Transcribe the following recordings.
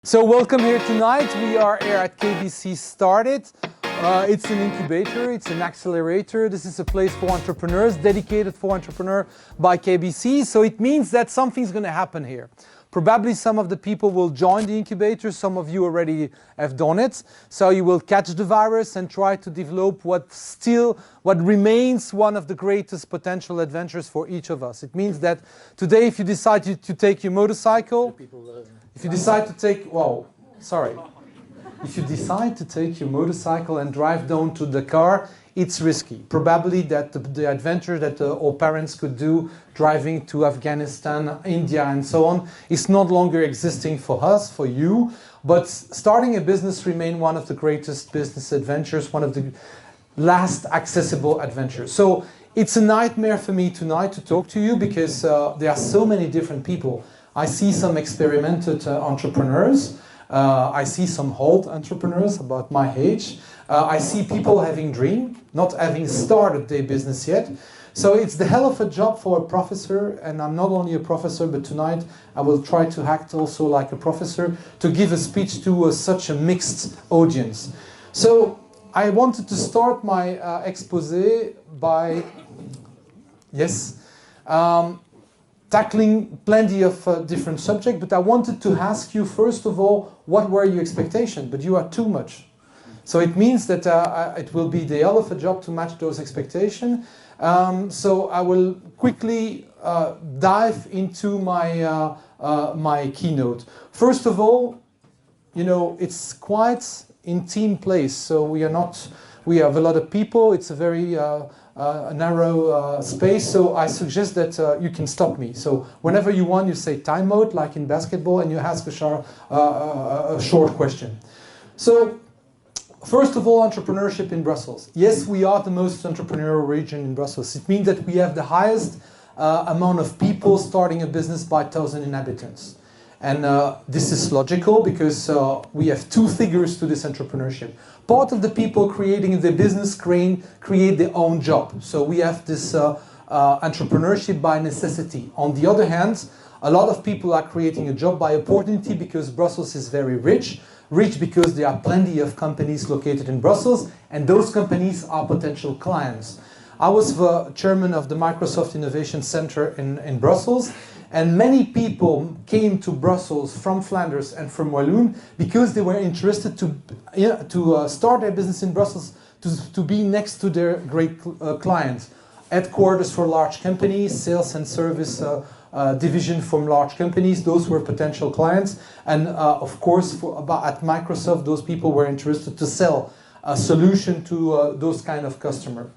So welcome here tonight. We are here at KBC Started. It's an incubator, it's an accelerator. This is a place for entrepreneurs, dedicated for entrepreneurs by KBC. So it means that something's going to happen here. Probably some of the people will join the incubator, some of you already have done it. So you will catch the virus and try to develop what remains one of the greatest potential adventures for each of us. It means that today if you decide to take your motorcycle, if you decide to take, if you decide to take your motorcycle and drive down to the car, it's risky. Probably that the adventure that all parents could do, driving to Afghanistan, India and so on, is no longer existing for us, for you. But starting a business remains one of the greatest business adventures, one of the last accessible adventures. So it's a nightmare for me tonight to talk to you because there are so many different people. I see some experimented entrepreneurs. I see some old entrepreneurs about my age. I see people having dream, not having started their business yet. So it's the hell of a job for a professor, and I'm not only a professor, but tonight I will try to act also like a professor to give a speech to such a mixed audience. So I wanted to start my expose by, tackling plenty of different subjects, but I wanted to ask you first of all, what were your expectations? But you are too much. So it means that it will be the hell of a job to match those expectations. So I will quickly dive into my, my keynote. First of all, you know, it's quite intimate place. So we have a lot of people. It's a very narrow space, so I suggest that you can stop me. So whenever you want, you say time out, like in basketball, and you ask a short question. So first of all, entrepreneurship in Brussels. Yes, we are the most entrepreneurial region in Brussels. It means that we have the highest amount of people starting a business by 1,000 inhabitants. And this is logical because we have two figures to this entrepreneurship. Part of the people creating the business create their own job. So we have this entrepreneurship by necessity. On the other hand, a lot of people are creating a job by opportunity because Brussels is very rich. Rich because there are plenty of companies located in Brussels, and those companies are potential clients. I was the chairman of the Microsoft Innovation Center in Brussels, and many people came to Brussels from Flanders and from Walloon because they were interested to start their business in Brussels, to be next to their great clients. Headquarters for large companies, sales and service division from large companies, those were potential clients. And of course, at Microsoft, those people were interested to sell a solution to those kind of customers.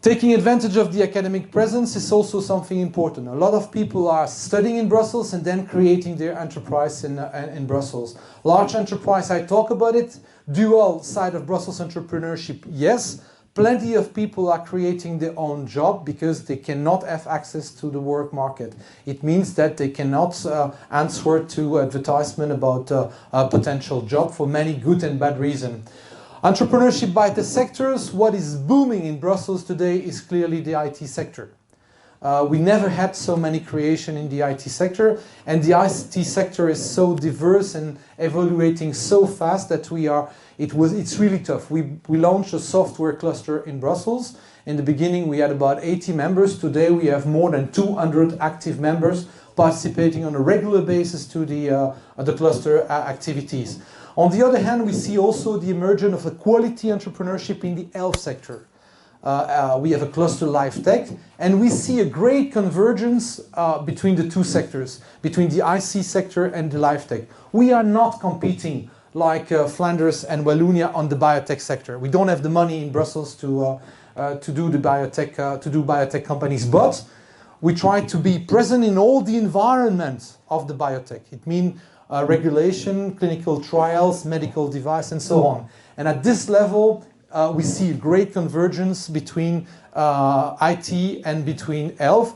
Taking advantage of the academic presence is also something important. A lot of people are studying in Brussels and then creating their enterprise in Brussels. Large enterprise, I talk about it. Dual side of Brussels entrepreneurship, yes. Plenty of people are creating their own job because they cannot have access to the work market. It means that they cannot answer to advertisement about a potential job for many good and bad reasons. Entrepreneurship by the sectors, what is booming in Brussels today is clearly the IT sector. We never had so many creation in the IT sector, and the IT sector is so diverse and evaluating so fast that it's really tough. We launched a software cluster in Brussels. In the beginning we had about 80 members. Today we have more than 200 active members participating on a regular basis to the cluster activities. On the other hand, we see also the emergence of a quality entrepreneurship in the health sector. We have a cluster Life Tech, and we see a great convergence between the two sectors, between the IC sector and the Life Tech. We are not competing like Flanders and Wallonia on the biotech sector. We don't have the money in Brussels to do biotech companies, but we try to be present in all the environments of the biotech. It means regulation, clinical trials, medical device, and so on. And at this level, we see a great convergence between IT and between health.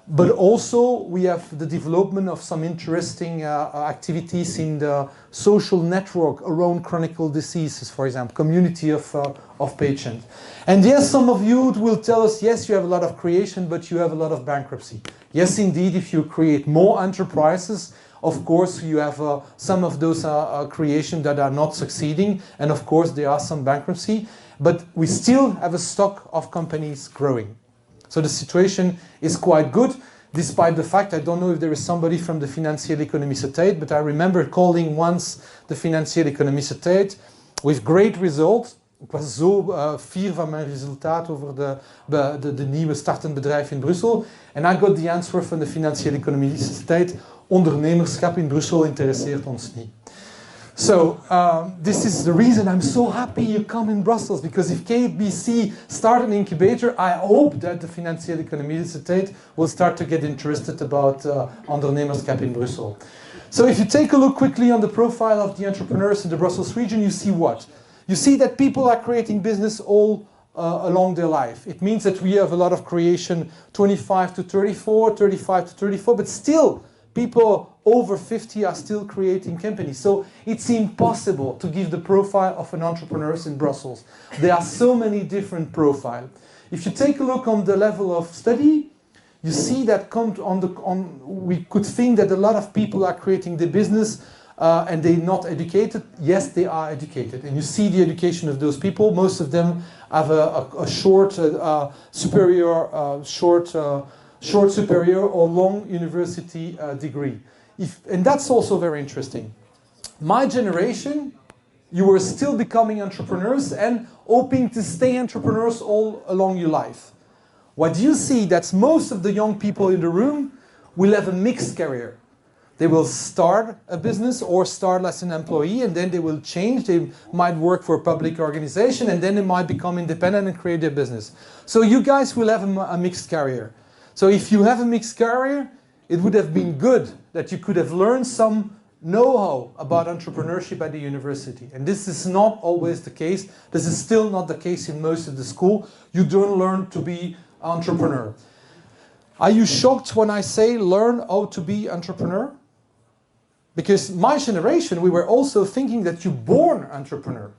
But also, we have the development of some interesting activities in the social network around chronic diseases, for example, community of patients. And yes, some of you will tell us, yes, you have a lot of creation, but you have a lot of bankruptcy. Yes, indeed, if you create more enterprises, Of course, you have some of those creations that are not succeeding, and of course there are some bankruptcy, but we still have a stock of companies growing. So the situation is quite good, despite the fact, I don't know if there is somebody from de Financiële Economische Tijd, but I remember calling once the Financiële Economische Tijd with great results. Ik was zo fier van mijn resultaat over de nieuwe startend bedrijf in Brussel. En I got the answer van de Financiële Economische Tijd, ondernemerschap in Brussel interesseert ons niet. So this is the reason I'm so happy you come in Brussels, because if KBC start an incubator, I hope that the Financiële Economische Tijd will start to get interested about ondernemerschap in Brussel. So if you take a look quickly on the profile of the entrepreneurs in the Brussels region, you see what? You see that people are creating business all along their life. It means that we have a lot of creation 25 to 34, 35 to 34, but still people over 50 are still creating companies. So it's impossible to give the profile of an entrepreneur in Brussels. There are so many different profiles. If you take a look on the level of study, you see that we could think that a lot of people are creating the business and they're not educated. Yes, they are educated. And you see the education of those people. Most of them have a short superior, short superior or long university degree. And that's also very interesting. My generation, you were still becoming entrepreneurs and hoping to stay entrepreneurs all along your life. What you see, that's most of the young people in the room will have a mixed career. They will start a business or start as an employee, and then they will change. They might work for a public organization, and then they might become independent and create their business. So you guys will have a mixed career. So if you have a mixed career, it would have been good that you could have learned some know-how about entrepreneurship at the university. And this is not always the case. This is still not the case in most of the school. You don't learn to be entrepreneur. Are you shocked when I say learn how to be entrepreneur? Because my generation, we were also thinking that you're born entrepreneur.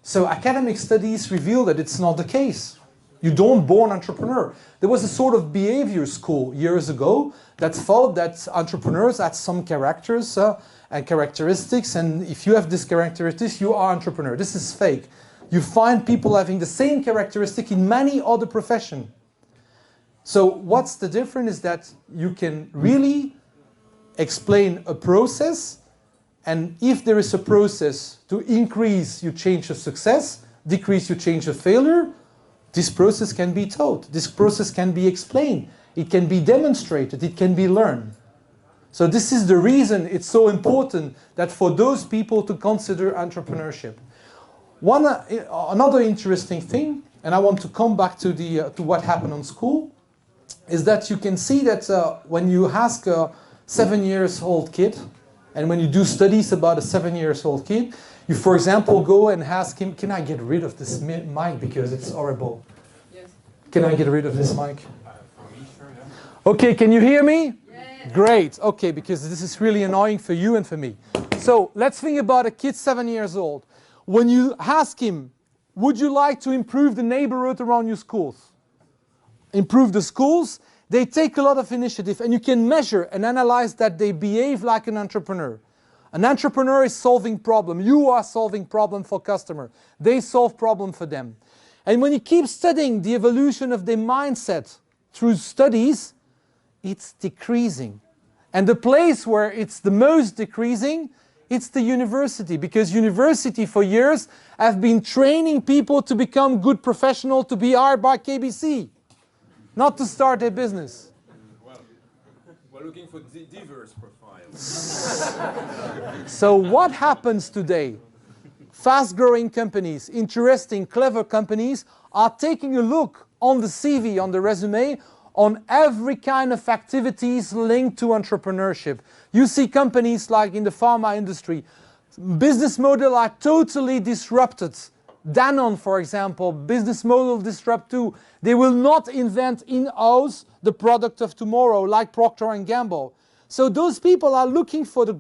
So academic studies reveal that it's not the case. You don't born entrepreneur. There was a sort of behavior school years ago that thought that entrepreneurs had some characters and characteristics, and if you have this characteristics, you are entrepreneur. This is fake. You find people having the same characteristic in many other professions. So what's the difference is that you can really explain a process, and if there is a process to increase your change of success, decrease your change of failure, this process can be taught. This process can be explained. It can be demonstrated. It can be learned. So this is the reason it's so important that for those people to consider entrepreneurship. Another interesting thing, and I want to come back to what happened on school, is that you can see that when you ask a 7-year-old kid, and when you do studies about a 7-year-old kid, you, for example, go and ask him, can I get rid of this mic because it's horrible? Yes. Can I get rid of this mic? For me, sure, yeah. Okay, can you hear me? Yes. Great, okay, because this is really annoying for you and for me. So let's think about a kid 7 years old. When you ask him, would you like to improve the neighborhood around your schools? Improve the schools, they take a lot of initiative, and you can measure and analyze that they behave like an entrepreneur. An entrepreneur is solving problem. You are solving problem for customer. They solve problem for them. And when you keep studying the evolution of their mindset through studies, it's decreasing. And the place where it's the most decreasing, it's the university, because university for years have been training people to become good professionals, to be hired by KBC, not to start a business. Well, we're looking for diverse profiles. So what happens today? Fast-growing companies, interesting, clever companies are taking a look on the CV, on the resume, on every kind of activities linked to entrepreneurship. You see companies like in the pharma industry, business models are totally disrupted. Danone, for example, business model disrupt too. They will not invent in-house the product of tomorrow like Procter & Gamble. So those people are looking for the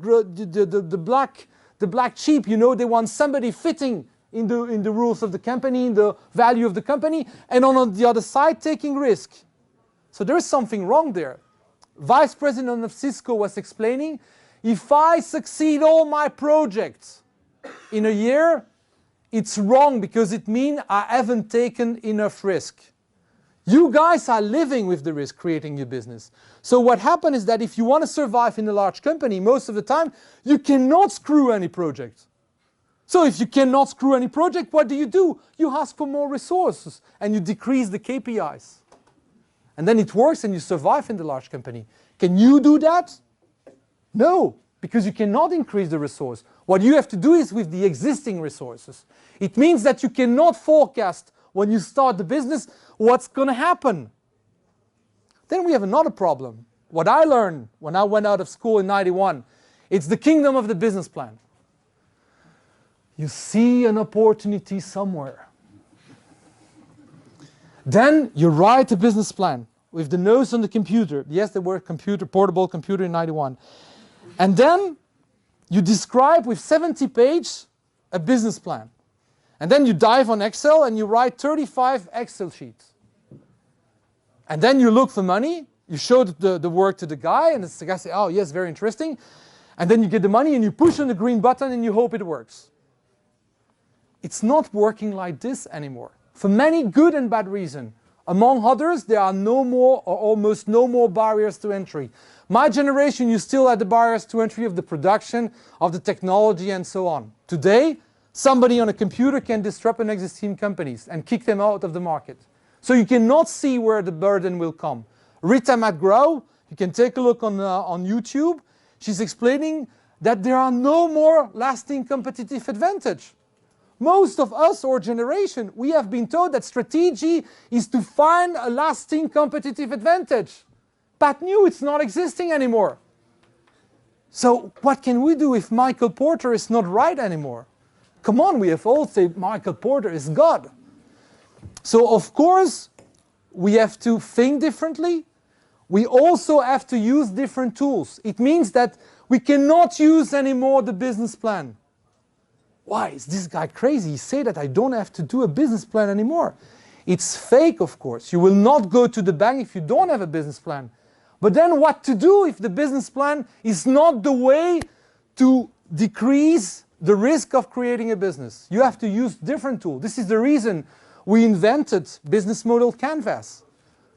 black sheep, you know, they want somebody fitting in the rules of the company, in the value of the company, and on the other side taking risk. So there is something wrong there. vice president of Cisco, was explaining, if I succeed all my projects in a year, it's wrong because it means I haven't taken enough risk. You guys are living with the risk creating your business. So what happens is that if you want to survive in a large company, most of the time, you cannot screw any project. So if you cannot screw any project, what do? You ask for more resources and you decrease the KPIs. And then it works and you survive in the large company. Can you do that? No, because you cannot increase the resource. What you have to do is with the existing resources. It means that you cannot forecast when you start the business what's going to happen. Then we have another problem. What I learned when I went out of school in '91, it's the kingdom of the business plan. You see an opportunity somewhere. Then you write a business plan with the notes on the computer. Yes, there were portable computer in '91. And then you describe with 70 pages a business plan. And then you dive on Excel and you write 35 Excel sheets. And then you look for money, you show the work to the guy, and the guy says, oh yes, very interesting. And then you get the money and you push on the green button and you hope it works. It's not working like this anymore. For many good and bad reasons. Among others, there are no more or almost no more barriers to entry. My generation, you still had the barriers to entry of the production, of the technology and so on. Today, somebody on a computer can disrupt an existing companies and kick them out of the market. So you cannot see where the burden will come. Rita McGraw, you can take a look on YouTube, she's explaining that there are no more lasting competitive advantage. Most of us, our generation, we have been told that strategy is to find a lasting competitive advantage. But new, it's not existing anymore. So what can we do if Michael Porter is not right anymore? Come on, we have all said Michael Porter is God. So of course, we have to think differently. We also have to use different tools. It means that we cannot use anymore the business plan. Why is this guy crazy? He said that I don't have to do a business plan anymore. It's fake, of course. You will not go to the bank if you don't have a business plan. But then what to do if the business plan is not the way to decrease the risk of creating a business? You have to use different tools. This is the reason we invented business model canvas,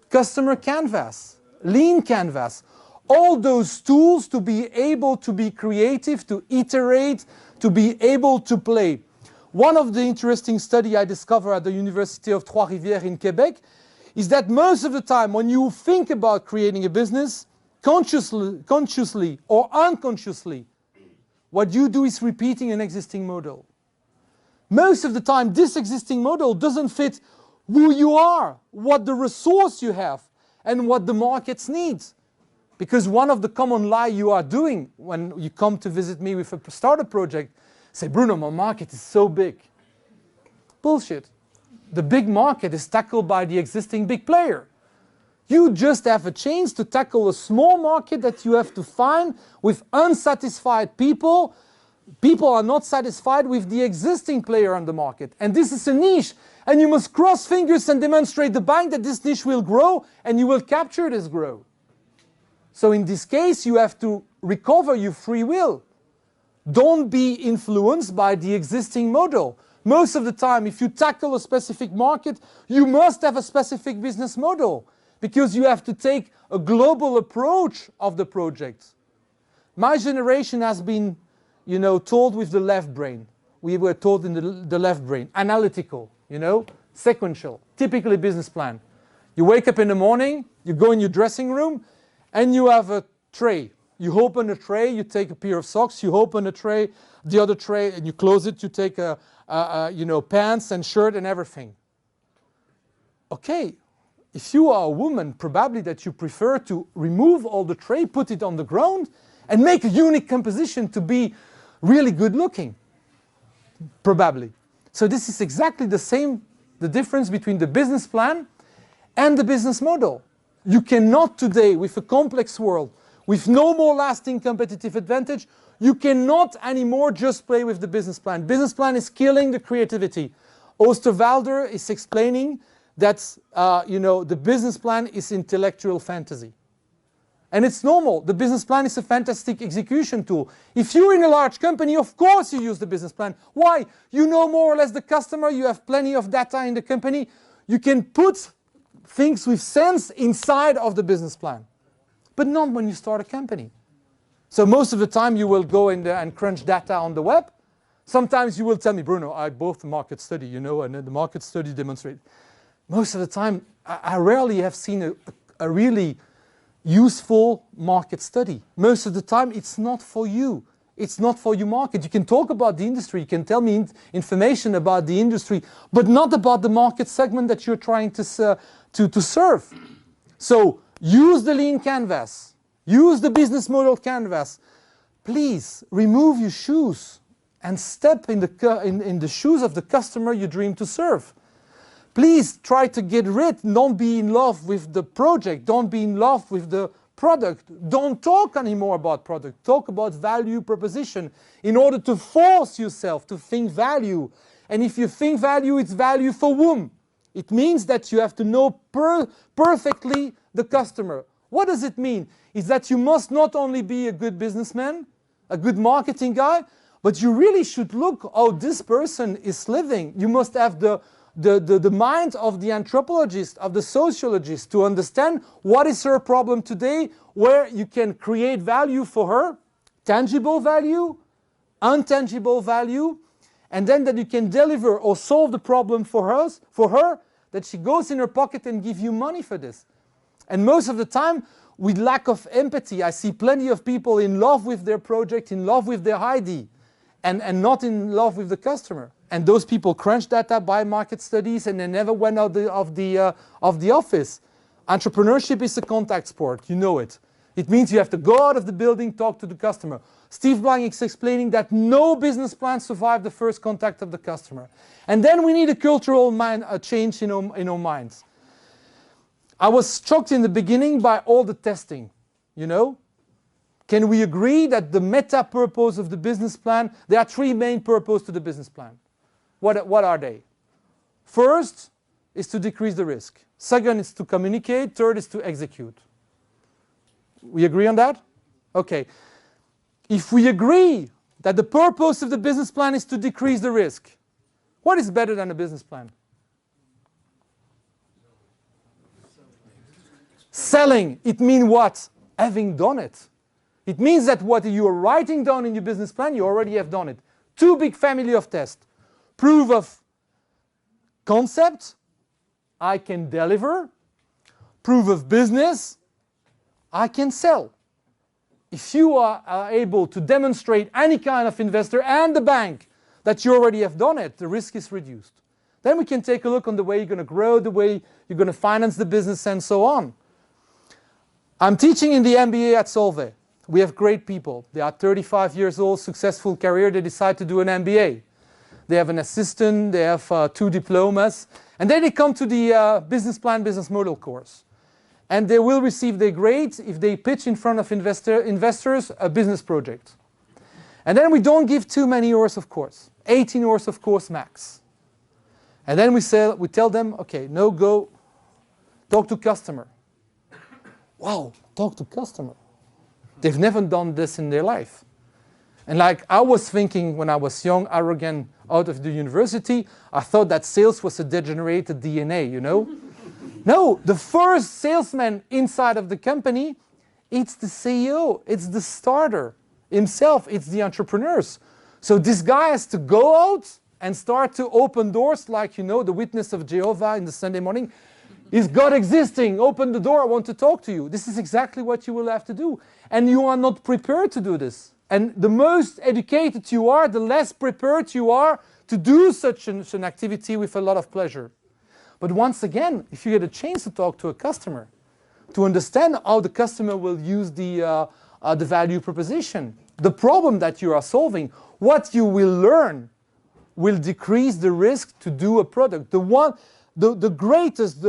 customer canvas, lean canvas. All those tools to be able to be creative, to iterate, to be able to play. One of the interesting studies I discovered at the University of Trois-Rivières in Quebec is that most of the time when you think about creating a business, consciously or unconsciously, what you do is repeating an existing model. Most of the time this existing model doesn't fit who you are, what the resource you have, and what the markets need. Because one of the common lies you are doing when you come to visit me with a startup project, say, Bruno, my market is so big. Bullshit. The big market is tackled by the existing big player. You just have a chance to tackle a small market that you have to find with unsatisfied people. People are not satisfied with the existing player on the market. And this is a niche. And you must cross fingers and demonstrate the bank that this niche will grow and you will capture this growth. So in this case, you have to recover your free will. Don't be influenced by the existing model. Most of the time, if you tackle a specific market, you must have a specific business model because you have to take a global approach of the project. My generation has been, told with the left brain. We were told in the left brain, analytical, sequential, typically business plan. You wake up in the morning, you go in your dressing room, and you have a tray. You open a tray, you take a pair of socks, you open a tray, the other tray, and you close it, you take pants and shirt and everything. Okay, if you are a woman, probably that you prefer to remove all the tray, put it on the ground, and make a unique composition to be really good looking. Probably. So this is exactly the difference between the business plan and the business model. You cannot today, with a complex world, with no more lasting competitive advantage, you cannot anymore just play with the business plan. Business plan is killing the creativity. Oosterwalder is explaining that the business plan is intellectual fantasy. And it's normal. The business plan is a fantastic execution tool. If you're in a large company, of course you use the business plan. Why? You know more or less the customer, you have plenty of data in the company. You can put things with sense inside of the business plan. But not when you start a company. So most of the time you will go in there and crunch data on the web. Sometimes you will tell me, Bruno, I bought the market study, you know, and the market study demonstrates. Most of the time, I rarely have seen a really useful market study. Most of the time, it's not for you. It's not for your market. You can talk about the industry, you can tell me information about the industry, but not about the market segment that you're trying to serve. So use the lean canvas. Use the business model canvas. Please remove your shoes and step in the shoes of the customer you dream to serve. Please try to get rid, don't be in love with the project, don't be in love with the product. Don't talk anymore about product, talk about value proposition in order to force yourself to think value. And if you think value, it's value for whom? It means that you have to know perfectly the customer. What does it mean? It's that you must not only be a good businessman, a good marketing guy, but you really should look how this person is living. You must have the mind of the anthropologist, of the sociologist, to understand what is her problem today, where you can create value for her, tangible value, intangible value, and then that you can deliver or solve the problem for her, that she goes in her pocket and give you money for this. And most of the time, with lack of empathy, I see plenty of people in love with their project, in love with their ID, and not in love with the customer. And those people crunch data, buy market studies, and they never went out of the office. Entrepreneurship is a contact sport, you know it. It means you have to go out of the building, talk to the customer. Steve Blank is explaining that no business plan survives the first contact of the customer. And then we need a cultural change in our minds. I was shocked in the beginning by all the testing, you know. Can we agree that the meta-purpose of the business plan, there are three main purposes to the business plan. What are they? First is to decrease the risk. Second is to communicate. Third is to execute. We agree on that? Okay. If we agree that the purpose of the business plan is to decrease the risk, what is better than a business plan? Selling. It means what? Having done it. It means that what you are writing down in your business plan, you already have done it. Two big family of tests. Proof of concept, I can deliver. Proof of business, I can sell. If you are able to demonstrate any kind of investor and the bank that you already have done it, the risk is reduced. Then we can take a look on the way you're going to grow, the way you're going to finance the business, and so on. I'm teaching in the MBA at Solvay. We have great people. They are 35 years old, successful career. They decide to do an MBA. They have an assistant, they have 2 diplomas, and then they come to the business plan, business model course. And they will receive their grades if they pitch in front of investors a business project. And then we don't give too many hours of course, 18 hours of course max. And then we tell them, okay, no go, talk to customer. Wow, talk to customer. They've never done this in their life. And like I was thinking when I was young, arrogant, out of the university, I thought that sales was a degenerated DNA, you know? No, the first salesman inside of the company, it's the CEO, it's the starter himself, it's the entrepreneurs. So this guy has to go out and start to open doors like, you know, the witness of Jehovah in the Sunday morning. Is God existing? Open the door, I want to talk to you. This is exactly what you will have to do. And you are not prepared to do this. And the most educated you are, the less prepared you are to do such an activity with a lot of pleasure. But once again, if you get a chance to talk to a customer, to understand how the customer will use the value proposition, the problem that you are solving, what you will learn will decrease the risk to do a product. The greatest,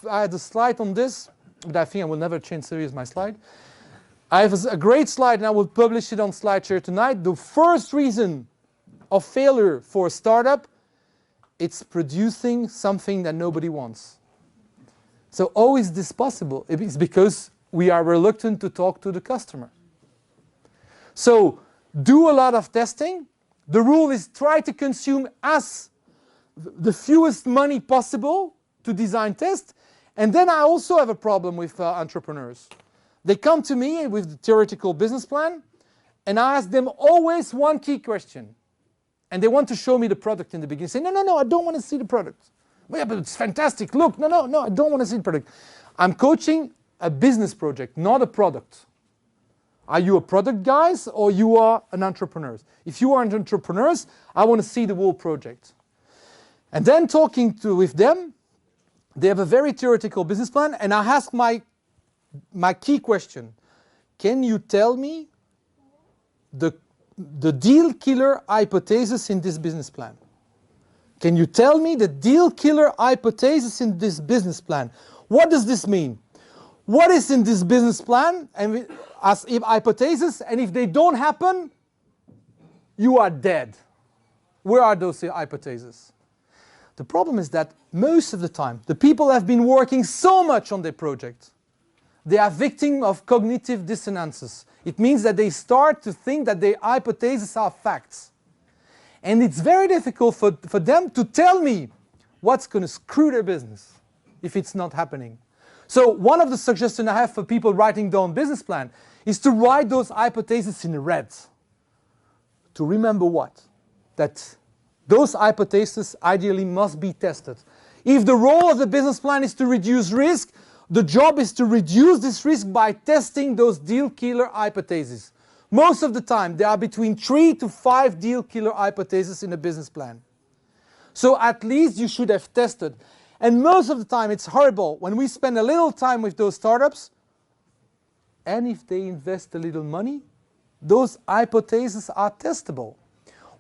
I had a slide on this, but I think I will never change series my slide. I have a great slide and I will publish it on SlideShare tonight. The first reason of failure for a startup, it's producing something that nobody wants. So how is this possible? It's because we are reluctant to talk to the customer. So do a lot of testing. The rule is try to consume the fewest money possible to design tests. And then I also have a problem with entrepreneurs. They come to me with the theoretical business plan, and I ask them always one key question. And they want to show me the product in the beginning. Say, no, I don't want to see the product. Well, yeah, but it's fantastic. Look, no, I don't want to see the product. I'm coaching a business project, not a product. Are you a product guys or you are an entrepreneur? If you are an entrepreneur, I want to see the whole project. And then talking with them, they have a very theoretical business plan, and I ask my key question. Can you tell me the deal killer hypothesis in this business plan? Can you tell me the deal killer hypothesis in this business plan? What does this mean? What is in this business plan and as if hypothesis, and if they don't happen, you are dead. Where are those hypotheses? The problem is that most of the time, the people have been working so much on their project, they are victims of cognitive dissonances. It means that they start to think that their hypotheses are facts. And it's very difficult for them to tell me what's going to screw their business if it's not happening. So one of the suggestions I have for people writing down business plan is to write those hypotheses in red. To remember what? That those hypotheses ideally must be tested. If the role of the business plan is to reduce risk, the job is to reduce this risk by testing those deal killer hypotheses. Most of the time, there are between 3 to 5 deal killer hypotheses in a business plan. So at least you should have tested. And most of the time, it's horrible when we spend a little time with those startups, and if they invest a little money, those hypotheses are testable.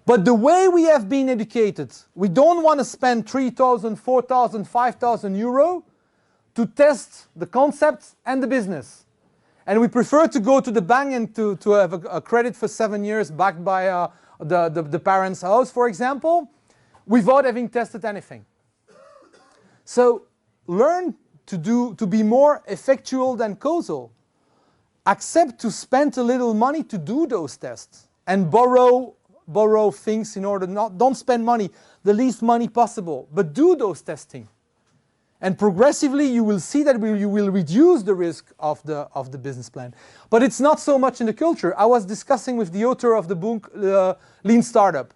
But the way we have been educated, we don't want to spend 3,000, 4,000, 5,000 euro to test the concepts and the business. And we prefer to go to the bank and to have a credit for 7 years backed by the parents' house, for example, without having tested anything. So learn to be more effectual than causal. Accept to spend a little money to do those tests and borrow things in order don't spend money, the least money possible, but do those testing. And progressively you will see that you will reduce the risk of the business plan. But it's not so much in the culture. I was discussing with the author of the book Lean Startup.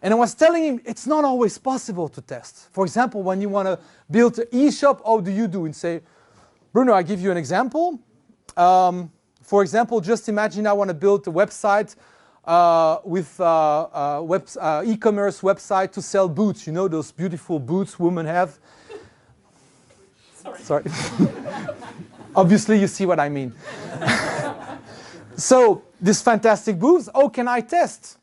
And I was telling him it's not always possible to test. For example, when you want to build an e-shop, how do you do? And say, Bruno, I give you an example. For example, just imagine I want to build a website with e-commerce website to sell boots. You know those beautiful boots women have? Sorry. Obviously, you see what I mean. So, this fantastic boots, how can I test?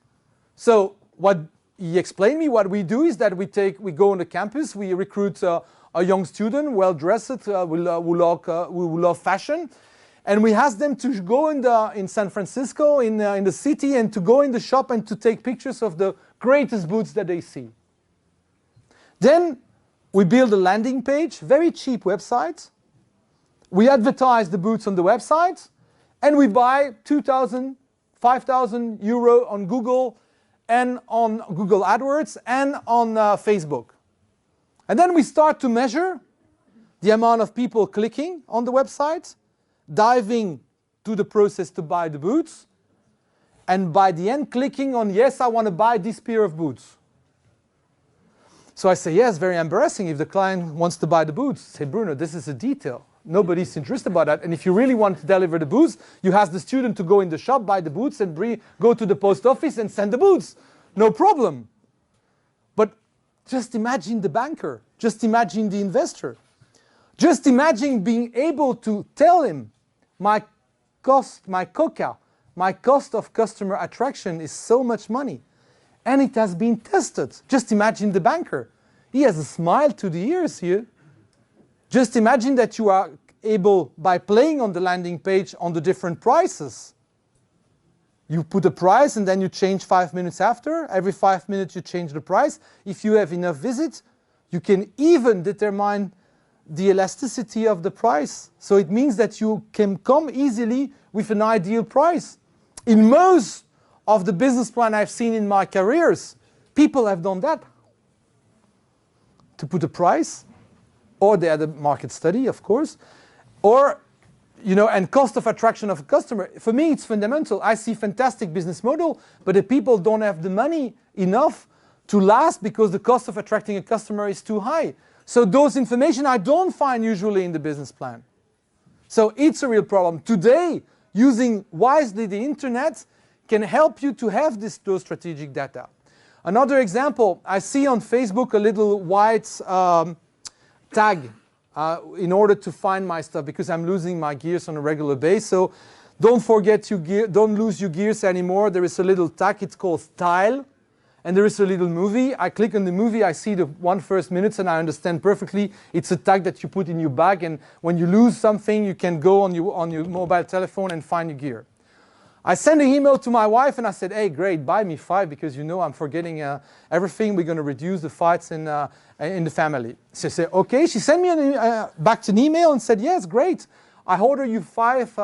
So, what he explained me, what we do is that we go on the campus, we recruit a young student, well-dressed, who love fashion, and we ask them to go in San Francisco, in the city, and to go in the shop and to take pictures of the greatest boots that they see. Then, we build a landing page, very cheap website. We advertise the boots on the website, and we buy 2,000, 5,000 euro on Google and on Google AdWords and on Facebook. And then we start to measure the amount of people clicking on the website, diving to the process to buy the boots, and by the end clicking on, yes, I want to buy this pair of boots. So I say, yes, very embarrassing if the client wants to buy the boots. Say, Bruno, this is a detail. Nobody's interested about that. And if you really want to deliver the boots, you ask the student to go in the shop, buy the boots, and go to the post office and send the boots. No problem. But just imagine the banker. Just imagine the investor. Just imagine being able to tell him, my cost of customer attraction is so much money. And it has been tested. Just imagine the banker. He has a smile to the ears here. Just imagine that you are able, by playing on the landing page on the different prices. You put a price and then you change 5 minutes after. Every 5 minutes you change the price. If you have enough visits, you can even determine the elasticity of the price. So it means that you can come easily with an ideal price. In most of the business plan I've seen in my careers, people have done that. To put a price, or they had a market study, of course, or, and cost of attraction of a customer. For me, it's fundamental. I see fantastic business model, but the people don't have the money enough to last because the cost of attracting a customer is too high. So those information I don't find usually in the business plan. So it's a real problem. Today, using wisely the internet can help you to have those strategic data. Another example, I see on Facebook a little white tag in order to find my stuff because I'm losing my gears on a regular basis. So don't forget don't lose your gears anymore. There is a little tag, it's called Style. And there is a little movie. I click on the movie, I see the first minutes, and I understand perfectly. It's a tag that you put in your bag, and when you lose something, you can go on your mobile telephone and find your gear. I sent an email to my wife, and I said, hey, great, buy me 5, because I'm forgetting everything. We're going to reduce the fights in the family. She said, okay. She sent me back an email and said, yes, great. I order you 5.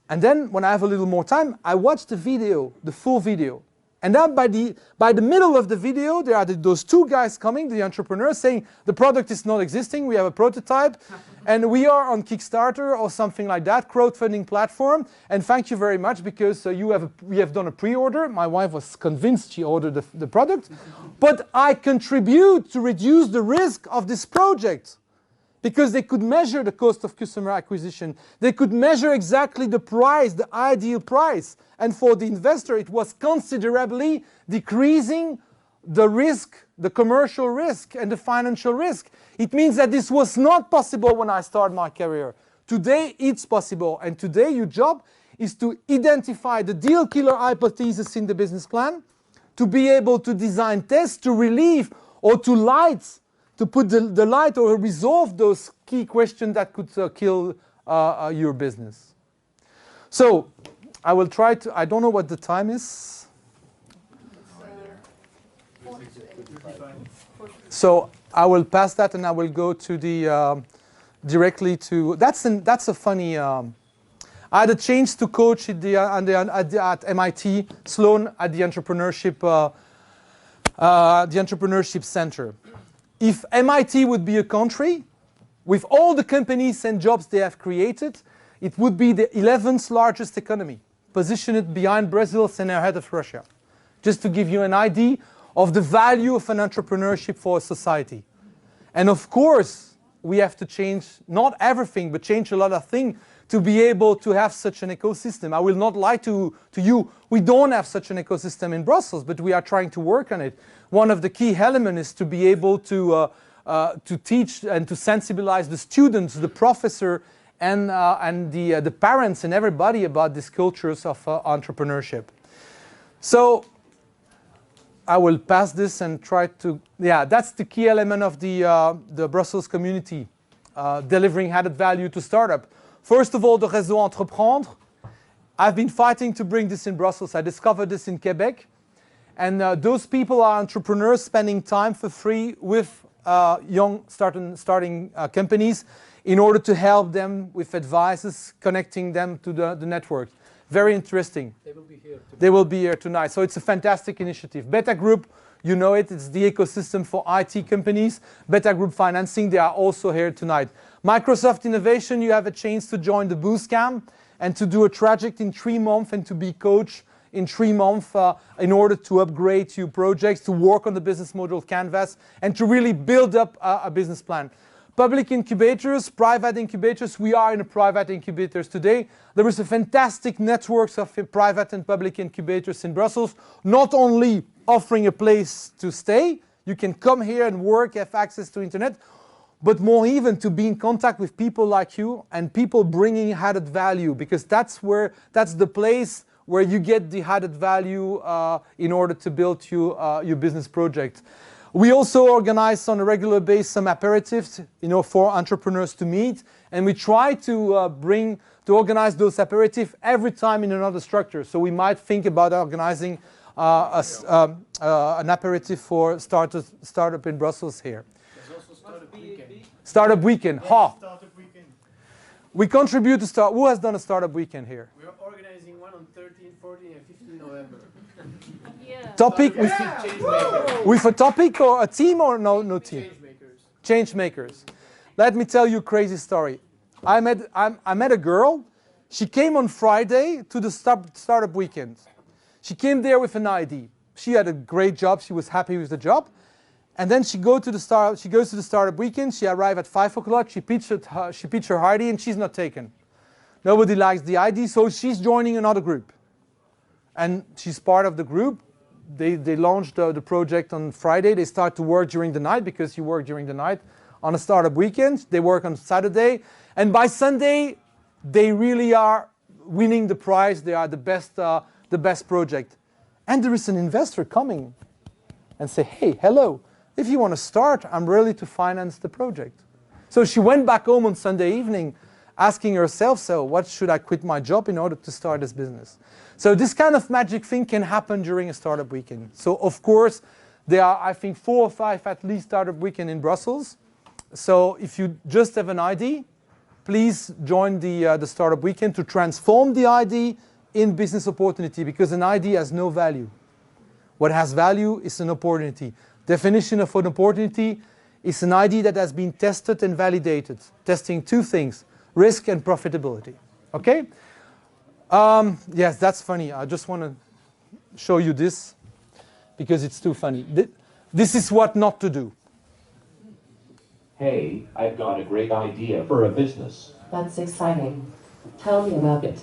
And then when I have a little more time, I watch the video, the full video. And then by the middle of the video, there are those 2 guys coming, the entrepreneurs, saying the product is not existing, we have a prototype, and we are on Kickstarter or something like that, crowdfunding platform, and thank you very much because we have done a pre-order. My wife was convinced she ordered the product, but I contribute to reduce the risk of this project. Because they could measure the cost of customer acquisition. They could measure exactly the price, the ideal price. And for the investor, it was considerably decreasing the risk, the commercial risk and the financial risk. It means that this was not possible when I started my career. Today, it's possible. And today, your job is to identify the deal killer hypothesis in the business plan, to be able to design tests, to relieve or to put the light or resolve those key questions that could kill your business. So I will try to, I don't know what the time is. So I will pass that and I will go to the, directly to, that's a funny, I had a chance to coach at MIT, Sloan, at the Entrepreneurship Center. If MIT would be a country, with all the companies and jobs they have created, it would be the 11th largest economy, positioned behind Brazil and ahead of Russia. Just to give you an idea of the value of an entrepreneurship for a society. And of course, we have to change, not everything, but change a lot of things to be able to have such an ecosystem. I will not lie to you, we don't have such an ecosystem in Brussels, but we are trying to work on it. One of the key elements is to be able to teach and to sensibilize the students, the professor, and the parents and everybody about these cultures of entrepreneurship. So I will pass this and try to, that's the key element of the Brussels community, delivering added value to startup. First of all, the réseau Entreprendre. I've been fighting to bring this in Brussels. I discovered this in Quebec. And those people are entrepreneurs spending time for free with young starting companies in order to help them with advices, connecting them to the network. Very interesting. They will be here tonight. They will be here tonight. So it's a fantastic initiative. Beta Group, you know it, it's the ecosystem for IT companies. Beta Group Financing, they are also here tonight. Microsoft Innovation, you have a chance to join the boost camp and to do a project in 3 months and to be coached in 3 months in order to upgrade your projects, to work on the business model canvas, and to really build up a business plan. Public incubators, private incubators, we are in a private incubators today. There is a fantastic network of private and public incubators in Brussels, not only offering a place to stay, you can come here and work, have access to internet, but more even to be in contact with people like you and people bringing added value, because that's the place where you get the added value in order to build your business project. We also organize on a regular basis some aperitifs, for entrepreneurs to meet, and we try to organize those aperitifs every time in another structure. So we might think about organizing an aperitif for startup in Brussels here. There's also startup weekend. Startup weekend. Ha! Startup weekend. We contribute to start. Who has done a startup weekend here? We are organizing one on 13, 14, and 15 November. Yeah. Topic with, Change makers. with a topic or a team or no team? Change makers. Change makers. Let me tell you a crazy story. I met a girl. She came on Friday to the startup weekend. She came there with an ID. She had a great job. She was happy with the job. And then she goes to the startup weekend. She arrived at 5 o'clock. She pitched her ID, and she's not taken. Nobody likes the ID, so she's joining another group. And she's part of the group. They launched the project on Friday. They start to work during the night because you work during the night on a startup weekend. They work on Saturday. And by Sunday, they really are winning the prize. They are the best project. And there is an investor coming and say, hey, hello. If you want to start, I'm ready to finance the project. So she went back home on Sunday evening asking herself, so what should I quit my job in order to start this business? So this kind of magic thing can happen during a startup weekend. So of course, there are, I think, 4 or 5 at least startup weekend in Brussels. So if you just have an ID, please join the startup weekend to transform the ID in business opportunity, because an ID has no value. What has value is an opportunity. Definition of an opportunity is an ID that has been tested and validated, testing 2 things, risk and profitability. Okay? Yes, that's funny. I just want to show you this because it's too funny. This is what not to do. Hey, I've got a great idea for a business. That's exciting. Tell me about it.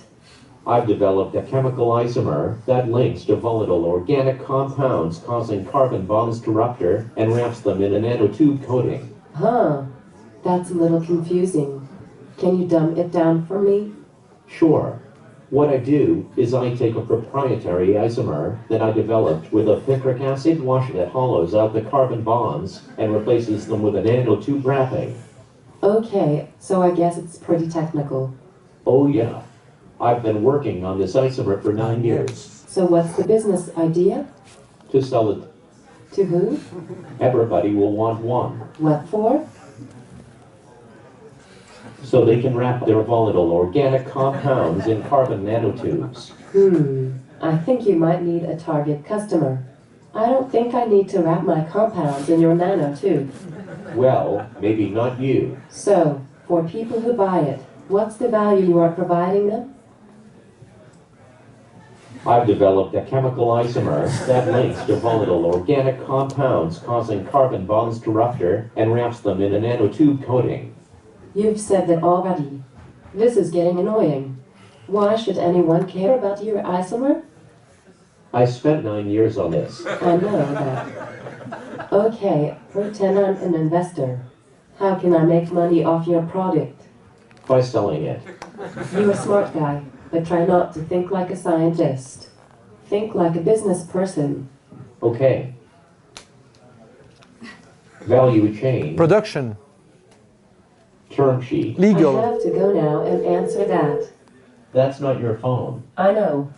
I've developed a chemical isomer that links to volatile organic compounds causing carbon bonds to rupture and wraps them in a nanotube coating. Huh. That's a little confusing. Can you dumb it down for me? Sure. What I do is I take a proprietary isomer that I developed with a citric acid wash that hollows out the carbon bonds and replaces them with a nanotube wrapping. Okay, so I guess it's pretty technical. Oh yeah. I've been working on this isomer for 9 years. So what's the business idea? To sell it, To who? everybody will want one. What for? So they can wrap their volatile organic compounds in carbon nanotubes. I think you might need a target customer. I don't think I need to wrap my compounds in your nanotube. Well, maybe not you. So, for people who buy it, what's the value you are providing them? I've developed a chemical isomer that links to volatile organic compounds causing carbon bonds to rupture and wraps them in a nanotube coating. You've said that already. This is getting annoying. Why should anyone care about your isomer? I spent 9 years on this. I know that. Okay, pretend I'm an investor. How can I make money off your product? By selling it. You're a smart guy, but try not to think like a scientist. Think like a business person. Okay. Value chain. Production, Term sheet. I legal. have to go now and answer that. That's not your phone. I know.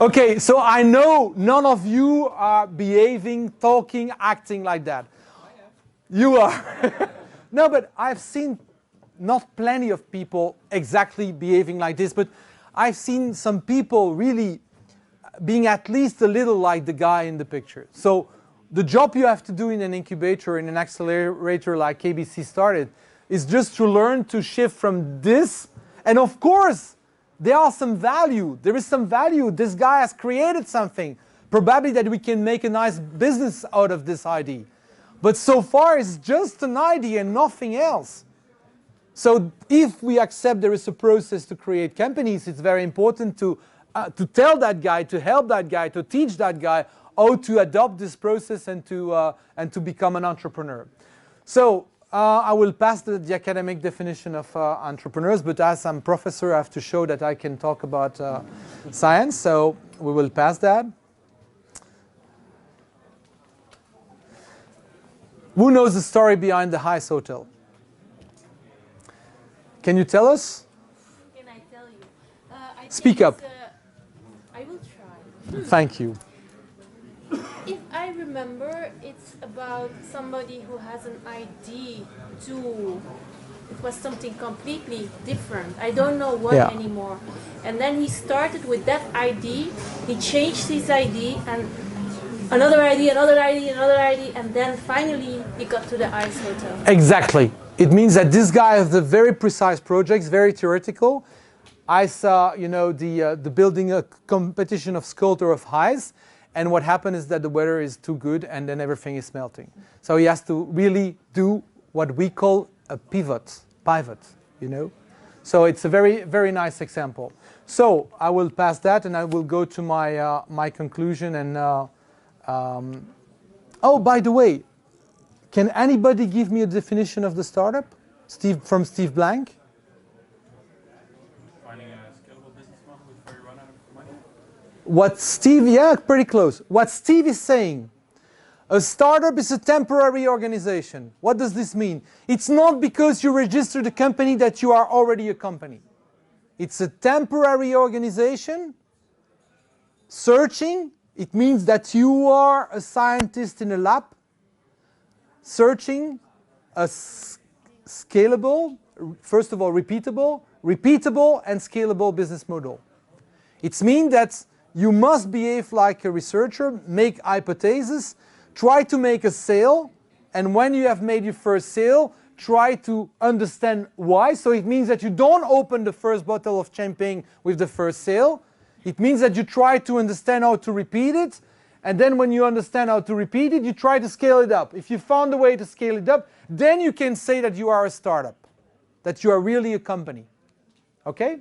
Okay, so I know none of you are behaving, talking, acting like that. You are. No, but I've seen not plenty of people exactly behaving like this, but I've seen some people really being at least a little like the guy in the picture. So the job you have to do in an incubator, in an accelerator like KBC started, is just to learn to shift from this. And of course, there is some value. This guy has created something. Probably that we can make a nice business out of this idea. But so far, it's just an idea and nothing else. So if we accept there is a process to create companies, it's very important to tell that guy, to help that guy, to teach that guy how to adopt this process and to become an entrepreneur. So I will pass the academic definition of entrepreneurs, but as I'm professor, I have to show that I can talk about science, so we will pass that. Who knows the story behind the Heist Hotel? Can you tell us? Can I tell you? I Speak think up. I will try. Thank you. if I remember, it's about somebody who has an idea to. It was something completely different. I don't know what anymore. And then he started with that idea. He changed his idea and another idea, another idea, another idea, and then finally he got to the ice hotel. Exactly. It means that this guy has the very precise projects, very theoretical. I saw, you know, the building a competition of sculpture of ice, and what happened is that the weather is too good, and then everything is melting. So he has to really do what we call a pivot, you know. So it's a very, very nice example. So I will pass that, and I will go to my my conclusion. And oh, by the way, can anybody give me a definition of the startup? Steve Blank. Finding a scalable business model before you run out of money. What Steve, yeah, pretty close. What Steve is saying, a startup is a temporary organization. What does this mean? It's not because you registered a company that you are already a company. It's a temporary organization. Searching, it means that you are a scientist in a lab, searching a scalable, first of all repeatable and scalable business model. It means that you must behave like a researcher, make hypotheses, try to make a sale, and when you have made your first sale, try to understand why. So it means that you don't open the first bottle of champagne with the first sale. It means that you try to understand how to repeat it, and then when you understand how to repeat it, you try to scale it up. If you found a way to scale it up, then you can say that you are a startup, that you are really a company. Okay?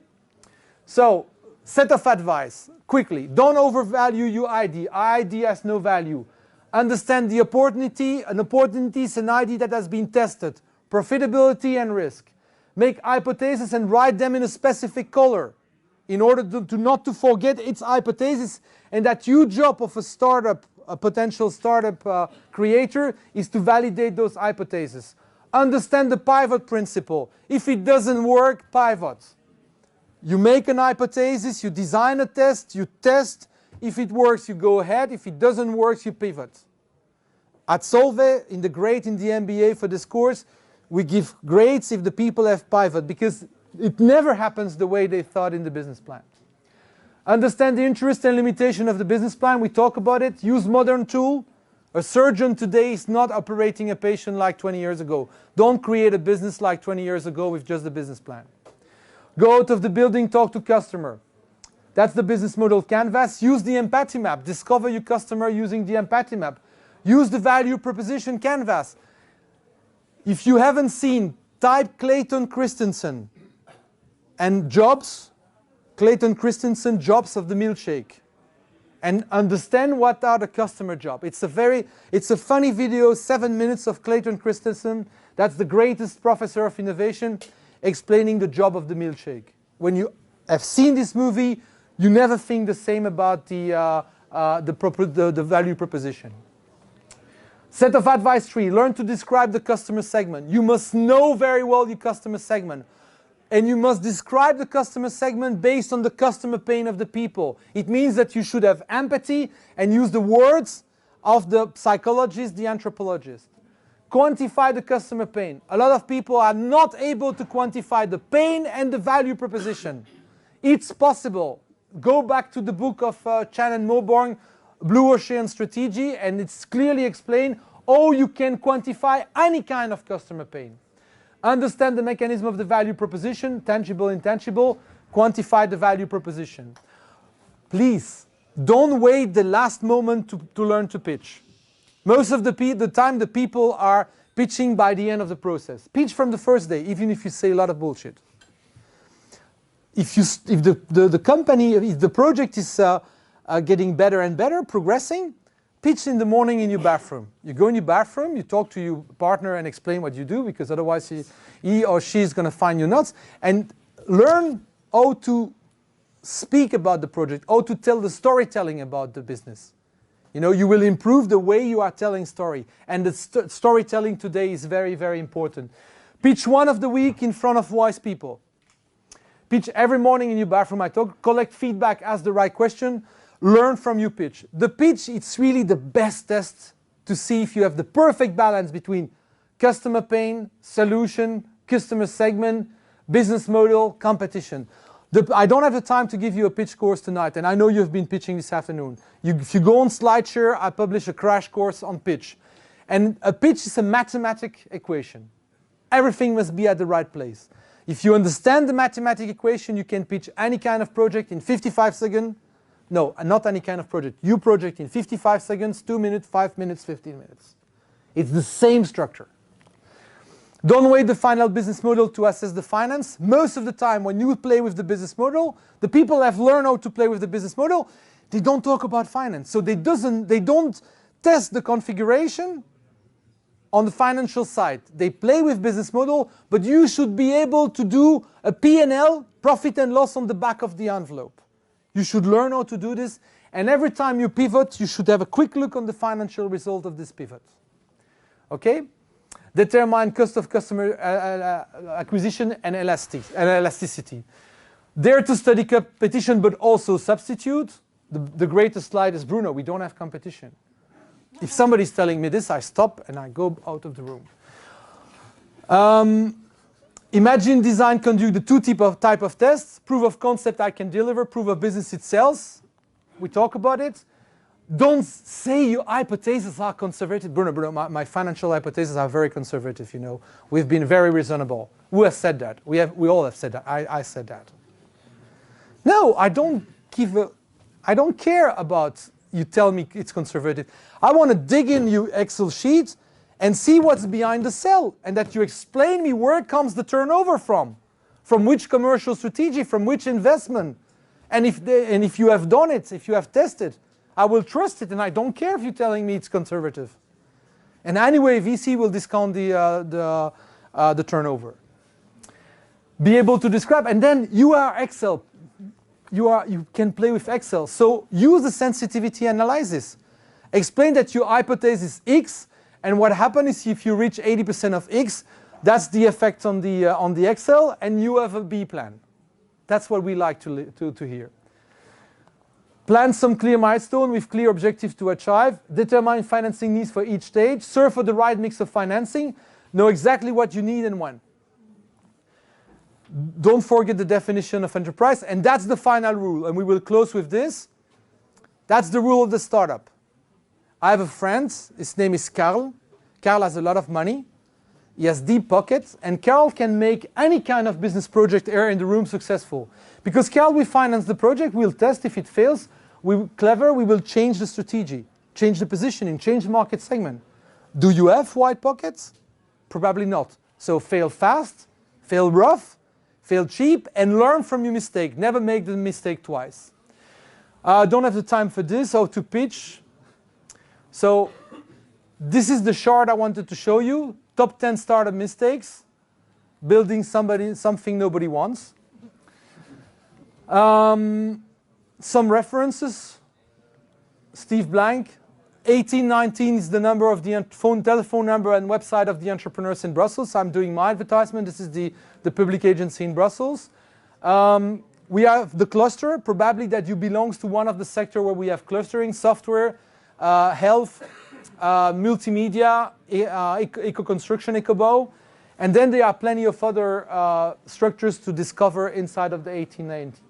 So, set of advice, quickly. Don't overvalue your idea. Idea has no value. Understand the opportunity. An opportunity is an idea that has been tested. Profitability and risk. Make hypotheses and write them in a specific color in order to not to forget its hypothesis, and that huge job of a startup, a potential startup creator, is to validate those hypotheses. Understand the pivot principle. If it doesn't work, pivot. You make an hypothesis, you design a test, you test. If it works, you go ahead. If it doesn't work, you pivot. At Solvay, in the MBA for this course, we give grades if the people have pivot, because it never happens the way they thought in the business plan. Understand the interest and limitation of the business plan. We talk about it. Use modern tool. A surgeon today is not operating a patient like 20 years ago. Don't create a business like 20 years ago with just the business plan. Go out of the building, talk to customer. That's the business model canvas. Use the empathy map. Discover your customer using the empathy map. Use the value proposition canvas. If you haven't seen, type Clayton Christensen and jobs, Clayton Christensen jobs of the milkshake, and understand what are the customer job. It's a funny video, 7 minutes of Clayton Christensen. That's the greatest professor of innovation, explaining the job of the milkshake. When you have seen this movie, you never think the same about the value proposition. Set of advice 3, learn to describe the customer segment. You must know very well your customer segment. And you must describe the customer segment based on the customer pain of the people. It means that you should have empathy and use the words of the psychologist, the anthropologist. Quantify the customer pain. A lot of people are not able to quantify the pain and the value proposition. It's possible. Go back to the book of Chan and Moborn, Blue Ocean Strategy, and it's clearly explained how you can quantify any kind of customer pain. Understand the mechanism of the value proposition, tangible, intangible, quantify the value proposition. Please, don't wait the last moment to learn to pitch. Most of the time the people are pitching by the end of the process. Pitch from the first day, even if you say a lot of bullshit. If the company, if the project is getting better and better, progressing, pitch in the morning in your bathroom. You go in your bathroom, you talk to your partner and explain what you do, because otherwise he or she is going to find you nuts. And learn how to speak about the project, how to tell the storytelling about the business. You know, you will improve the way you are telling story. And the storytelling today is very, very important. Pitch one of the week in front of wise people. Pitch every morning in your bathroom. Collect feedback, ask the right question. learn from your pitch. The pitch, it's really the best test to see if you have the perfect balance between customer pain, solution, customer segment, business model, competition. I don't have the time to give you a pitch course tonight, and I know you've been pitching this afternoon. If you go on SlideShare, I publish a crash course on pitch. And a pitch is a mathematical equation. Everything must be at the right place. If you understand the mathematical equation, you can pitch any kind of project in 55 seconds. No, not any kind of project. You project in 55 seconds, 2 minutes, 5 minutes, 15 minutes. It's the same structure. Don't wait the final business model to assess the finance. Most of the time when you play with the business model, the people have learned how to play with the business model, they don't talk about finance. So they don't test the configuration on the financial side. They play with business model, but you should be able to do a P&L, profit and loss on the back of the envelope. You should learn how to do this, and every time you pivot, you should have a quick look on the financial result of this pivot. Okay? Determine cost of customer acquisition and elasticity. Dare to study competition, but also substitute. The greatest slide is Bruno. We don't have competition. If somebody's telling me this, I stop and I go out of the room. Imagine, design, conduct the two type of tests. Proof of concept I can deliver. Proof of business it sells. We talk about it. Don't say your hypotheses are conservative. Bruno, my financial hypotheses are very conservative, you know. We've been very reasonable. Who has said that? We all have said that. I said that. No, I don't care about you tell me it's conservative. I want to dig in your Excel sheet and see what's behind the cell, and that you explain me where comes the turnover from which commercial strategy, from which investment. And if you have done it, if you have tested, I will trust it, and I don't care if you're telling me it's conservative. And anyway, VC will discount the turnover. Be able to describe, and then you are Excel. You can play with Excel. So use the sensitivity analysis. Explain that your hypothesis is X, and what happens is if you reach 80% of X, that's the effect on the Excel, and you have a B plan. That's what we like to hear. Plan some clear milestone with clear objectives to achieve. Determine financing needs for each stage. Search for the right mix of financing. Know exactly what you need and when. Don't forget the definition of enterprise. And that's the final rule. And we will close with this. That's the rule of the startup. I have a friend. His name is Carl. Carl has a lot of money. He has deep pockets. And Carl can make any kind of business project here in the room successful. Because Carl will finance the project. We'll test if it fails. We will change the strategy, change the positioning, change the market segment. Do you have wide pockets? Probably not. So fail fast, fail rough, fail cheap, and learn from your mistake. Never make the mistake twice. Don't have the time for this, how to pitch. So this is the chart I wanted to show you. Top 10 startup mistakes. Building something nobody wants. Some references. Steve Blank. 1819 is the number of the telephone number and website of the entrepreneurs in Brussels. I'm doing my advertisement. This is the public agency in Brussels. We have the cluster, probably that you belongs to one of the sector where we have clustering, software, health, multimedia, eco-construction, eco-bow. And then there are plenty of other structures to discover inside of the 1890.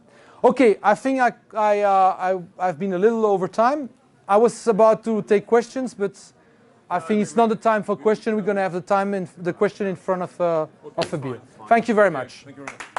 Okay, I think I've been a little over time. I was about to take questions, but I think it's not the time for question. We're going to have the question in front of a beer. Thank you very much. Thank you very much.